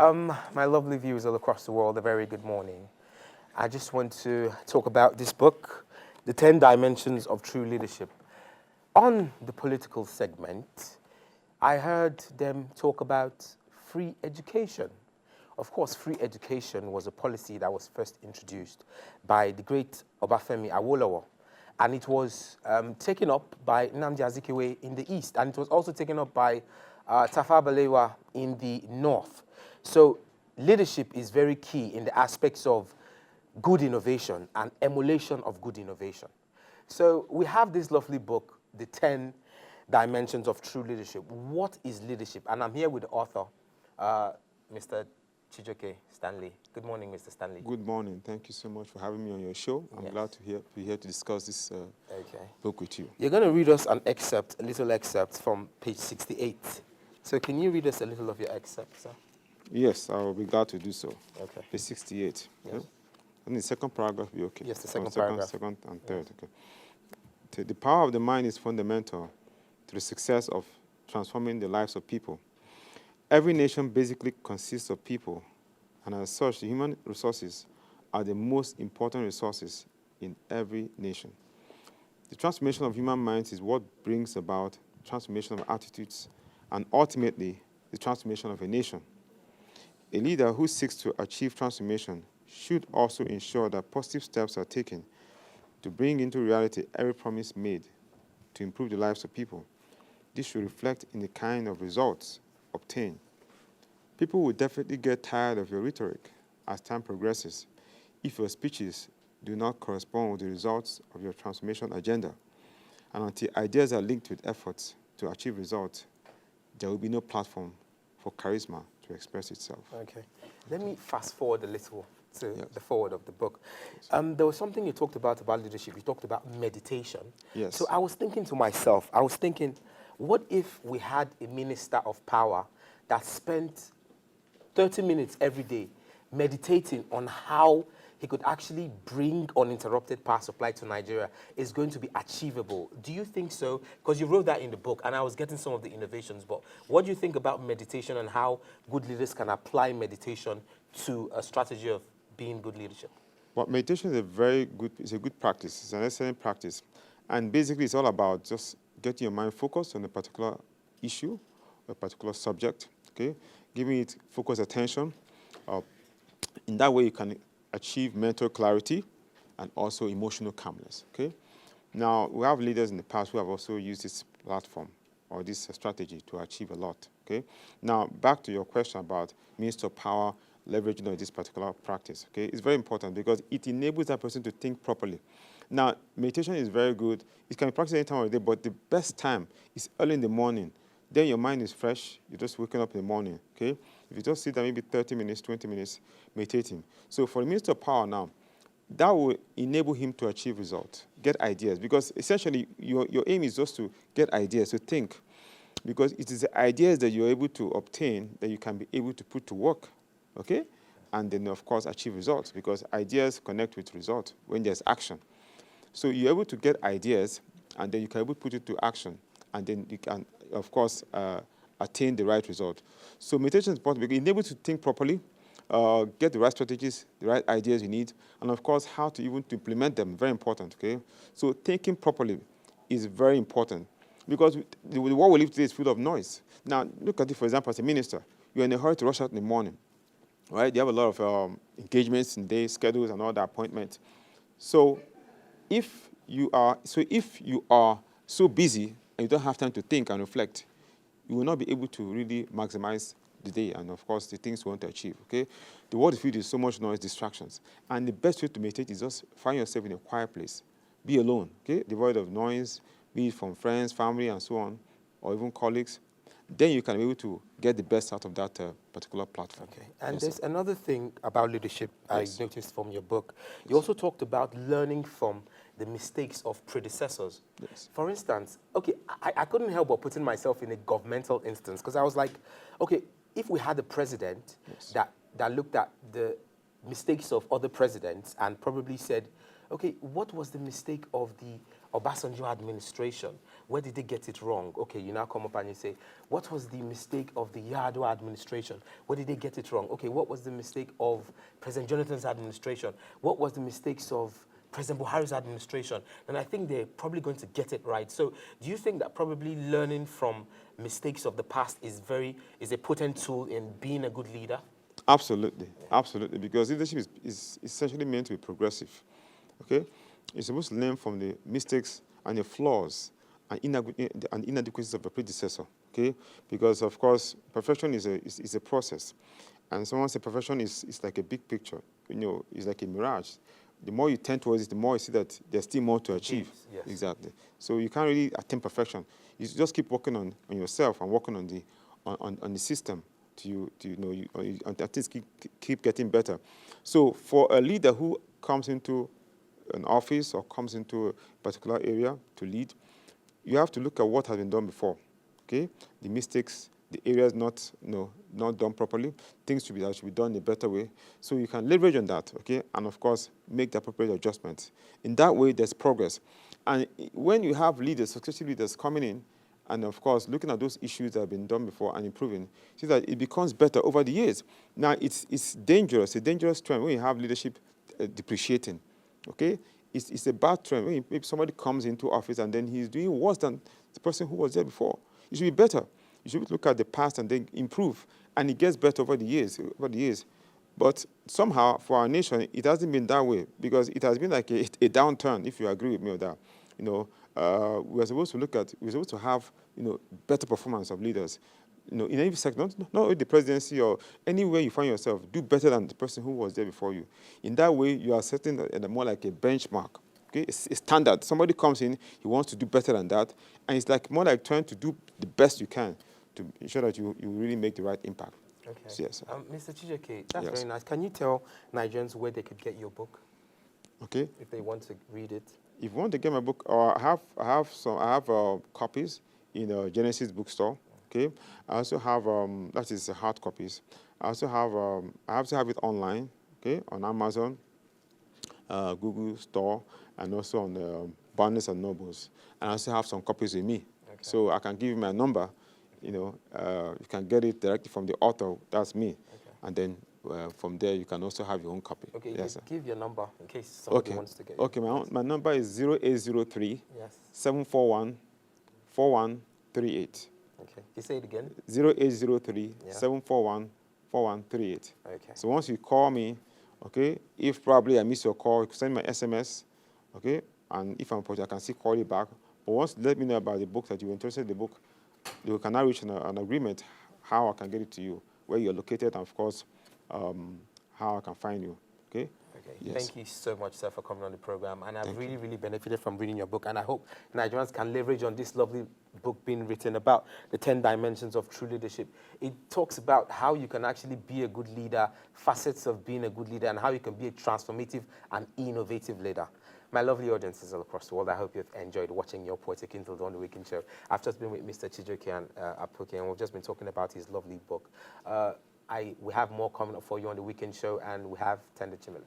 My lovely viewers all across the world, a very good morning. I just want to talk about this book, The 10 Dimensions of True Leadership. On the political segment, I heard them talk about free education. Of course, free education was a policy that was first introduced by the great Obafemi Awolowo, and it was taken up by Nnamdi Azikiwe in the east, and it was also taken up by Tafawa Balewa in the north. So leadership is very key in the aspects of good innovation and emulation of good innovation. So we have this lovely book, The 10 Dimensions of True Leadership. What is leadership? And I'm here with the author, Mr. Chijioke Stanley. Good morning, Mr. Stanley. Good morning. Thank you so much for having me on your show. I'm glad to be here to discuss this book with you. You're going to read us an excerpt, a little excerpt from page 68. So can you read us a little of your excerpt, sir? Yes, I will be glad to do so. Okay. Page 68. Yes. Okay? And the second paragraph will be okay. Yes, the second Second paragraph. and third. Yes. Okay. The power of the mind is fundamental to the success of transforming the lives of people. Every nation basically consists of people, and as such, the human resources are the most important resources in every nation. The transformation of human minds is what brings about transformation of attitudes and ultimately the transformation of a nation. A leader who seeks to achieve transformation should also ensure that positive steps are taken to bring into reality every promise made to improve the lives of people. This should reflect in the kind of results obtained. People will definitely get tired of your rhetoric as time progresses if your speeches do not correspond with the results of your transformation agenda. And until ideas are linked with efforts to achieve results, there will be no platform for charisma to express itself. Okay. Let me fast forward a little to the forward of the book. There was something you talked about leadership. You talked about meditation. Yes. So I was thinking to myself, what if we had a minister of power that spent 30 minutes every day meditating on how he could actually bring uninterrupted power supply to Nigeria is going to be achievable. Do you think so? Because you wrote that in the book, and I was getting some of the innovations, but what do you think about meditation and how good leaders can apply meditation to a strategy of being good leadership? Well, meditation is a good practice. It's an excellent practice. And basically, it's all about just getting your mind focused on a particular issue, a particular subject, okay? Giving it focused attention. In that way, you can achieve mental clarity and also emotional calmness, okay? Now, we have leaders in the past who have also used this platform or this strategy to achieve a lot, okay? Now, back to your question about means of power leveraging this particular practice, okay? It's very important because it enables that person to think properly. Now, meditation is very good. It can be practiced any time of the day, but the best time is early in the morning. Then your mind is fresh. You're just waking up in the morning, okay? If you just sit there maybe 30 minutes, 20 minutes meditating. So for the Minister of Power now, that will enable him to achieve results, get ideas. Because essentially, your aim is just to get ideas, to think. Because it is the ideas that you're able to obtain that you can be able to put to work, okay? And then, of course, achieve results. Because ideas connect with results when there's action. So you're able to get ideas, and then you can able to put it to action. And then you can, of course, attain the right result. So meditation is important because it enables you to think properly, get the right strategies, the right ideas you need, and of course, how to even to implement them, very important, okay? So thinking properly is very important because the world we live today is full of noise. Now, look at it, for example, as a minister, you're in a hurry to rush out in the morning, right? You have a lot of engagements in day schedules and all the appointments. So if you are so busy and you don't have time to think and reflect, you will not be able to really maximize the day and, of course, the things you want to achieve, okay? The world is filled with so much noise, distractions. And the best way to meditate is just find yourself in a quiet place. Be alone, okay? Devoid of noise, be it from friends, family, and so on, or even colleagues. Then you can be able to get the best out of that particular platform. Okay. And Yes, there's sir. another thing about leadership Yes. I noticed from your book. You also talked about learning from the mistakes of predecessors. Yes. For instance, okay, I couldn't help but putting myself in a governmental instance because I was like, okay, if we had a president that looked at the mistakes of other presidents and probably said, okay, what was the mistake of the Obasanjo administration, where did they get it wrong? Okay, you now come up and you say, what was the mistake of the Yar'Adua administration? Where did they get it wrong? Okay, what was the mistake of President Jonathan's administration? What was the mistakes of President Buhari's administration? And I think they're probably going to get it right. So do you think that probably learning from mistakes of the past is a potent tool in being a good leader? Absolutely, absolutely, because leadership is essentially meant to be progressive, okay? You're supposed to learn from the mistakes and the flaws and inadequacies of the predecessor, okay? Because, of course, perfection is a process. And someone said perfection is like a big picture, it's like a mirage. The more you tend towards it, the more you see that there's still more to achieve. Yes. Exactly. So you can't really attain perfection. You just keep working on yourself and working on the system until things keep getting better. So for a leader who comes into an office or comes into a particular area to lead, you have to look at what has been done before, okay? The mistakes, the areas not done properly, things that should be done in a better way. So you can leverage on that, okay? And of course, make the appropriate adjustments. In that way, there's progress. And when you have leaders, successful leaders coming in, and of course, looking at those issues that have been done before and improving, see that it becomes better over the years. Now, it's dangerous, a dangerous trend when you have leadership depreciating, okay? It's a bad trend when maybe somebody comes into office and then he's doing worse than the person who was there before. It should be better. You should look at the past and then improve, and it gets better over the years. But somehow, for our nation, it hasn't been that way, because it has been like a downturn, if you agree with me on that. We're supposed to have, better performance of leaders. In any sector, not only the presidency or anywhere you find yourself, do better than the person who was there before you. In that way, you are setting more like a benchmark. Okay, it's a standard. Somebody comes in, he wants to do better than that, and it's like more like trying to do the best you can to ensure that you really make the right impact. Okay. So, yes. Mr. Chijioke, that's Yes. very nice. Can you tell Nigerians where they could get your book Okay. if they want to read it? If you want to get my book, I have copies in Genesis bookstore. Okay. I also have that is hard copies. I also have it online. Okay, on Amazon, Google Store, and also on Barnes and Nobles. And I also have some copies with me. Okay. So I can give you my number. You can get it directly from the author. That's me. Okay. And then from there, you can also have your own copy. Okay, yes, give your number in case somebody wants to get it. Okay, my number is 0803 yes. 741 4138. Okay, you say it again? 0803 741 4138. Okay. So once you call me, okay, if probably I miss your call, you can send me an SMS, okay, and if I'm important, I can still call you back. But once you let me know about the book, that you're interested in the book, you can now reach an agreement how I can get it to you, where you're located, and of course, how I can find you, okay? Okay. Yes. Thank you so much, sir, for coming on the program. And I've really benefited from reading your book. And I hope Nigerians can leverage on this lovely book being written about the 10 dimensions of true leadership. It talks about how you can actually be a good leader, facets of being a good leader, and how you can be a transformative and innovative leader. My lovely audiences all across the world, I hope you've enjoyed watching your Poetic Intellect on the Weekend Show. I've just been with Mr. Chijioke and Apoke, and we've just been talking about his lovely book. We have more coming up for you on the Weekend Show, and we have Tender Chimela.